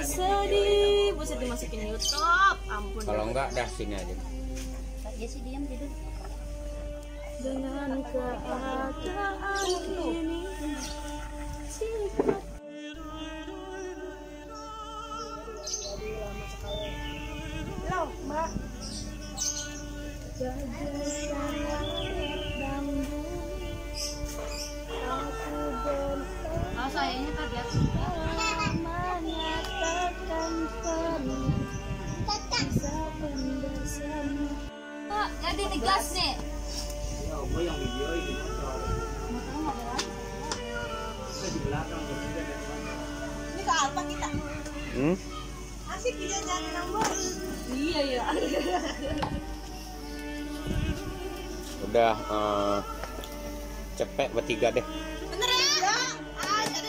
sedih, buset dimasukin YouTube. Ampun. Kalau enggak dah sini aja. Dia sih diam tidur. Dengan keadaan ini sifat loh, Mbak. Oh, sayangnya kaget. Pak, ganti nih gas nih. Ini ke Alfa kita. Asik dia jadi nomor. Iya ya. Udah cepet bertiga deh. Bener ya?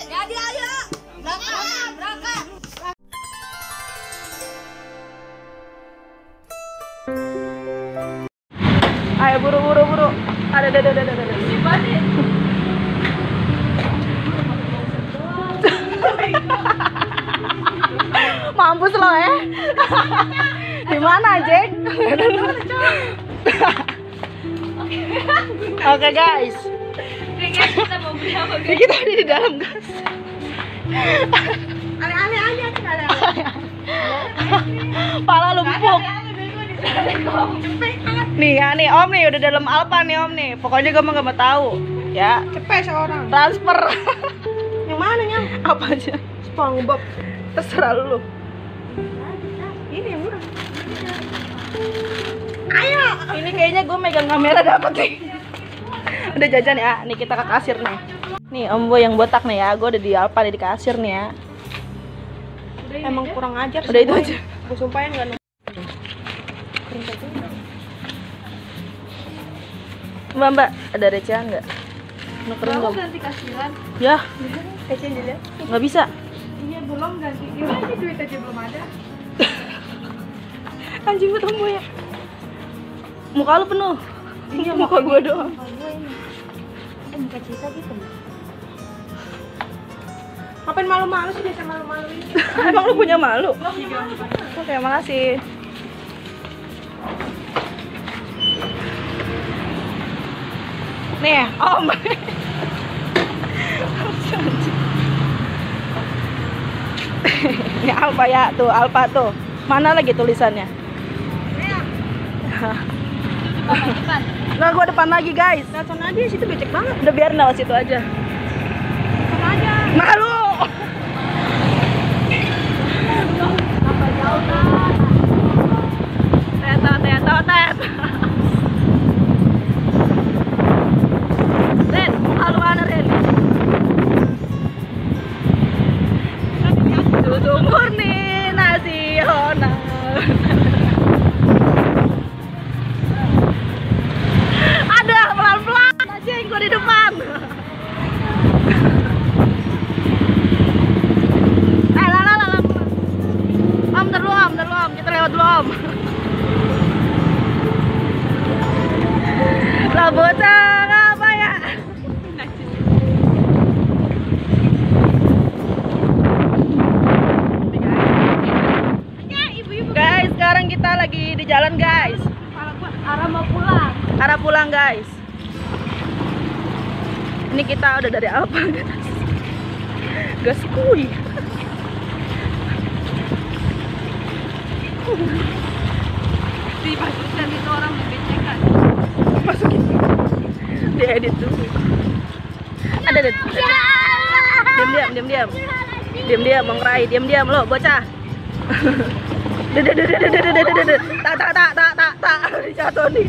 Jadi ayo. Berangkat. Ayo buru. Ada. Mampus lo ya. Di mana, Jack? Oke, guys. Kita mau beli apa? Kita ada di dalam, guys. Aneh-aneh aja sekali. Pala lumpuk. Nih ya nih Om nih udah dalam Alfa nih Om nih. Pokoknya gue mah gak mau tahu. Ya. Cepet seorang. Transfer. Yang mana yang? Apa aja? SpongeBob. Terserah lu. Ini yang murah. Ayo. Ini kayaknya gue megang kamera dapet nih. Udah jajan ya. Nih kita ke kasir nih. Nih Om Boy yang botak nih ya. Gue udah di Alfa di kasir nih ya. Emang kurang ajar. Udah itu aja. Gue sumpahin gak. Mbak, ada recehan nggak? Nukerin Kamu nggak? ganti kasiran. Ya, Kasihan dilihat. nggak bisa. Iya belum ganti. Ini duit aja belum ada. Anjing banget Om Boy ya. Muka lu penuh. Iya, muka gue doang. Muka Cita gitu. Ngapain malu-malu sih, biasa malu-maluin. Emang lu punya malu? Lo punya malu. Oke, makasih. Nih, Om. Ini Alfa ya, tuh Alfa tuh. Mana lagi tulisannya? Depan. Nah, gua depan lagi, guys. Telepon aja, situ becek banget. Udah biar lewat situ aja. Telepon aja. Malu. Apa jauh kan? Tet. Ren, malu mana Ren? Susu murni nasional. Ada pelan-pelan aja yang gua di depan. Om, ntar dulu Om, kita lewat dulu Om. Lah bocah apa ya? Guys, sekarang kita lagi di jalan guys. Arah mau pulang. Arah pulang guys. Ini kita udah dari Alfa guys. Gas kuy. Dimasukin itu orang membecekan. Masukin. Diedit dulu. Ada. Diam, mengrai. Diam lo, bocah. Tak. Jatuh nih.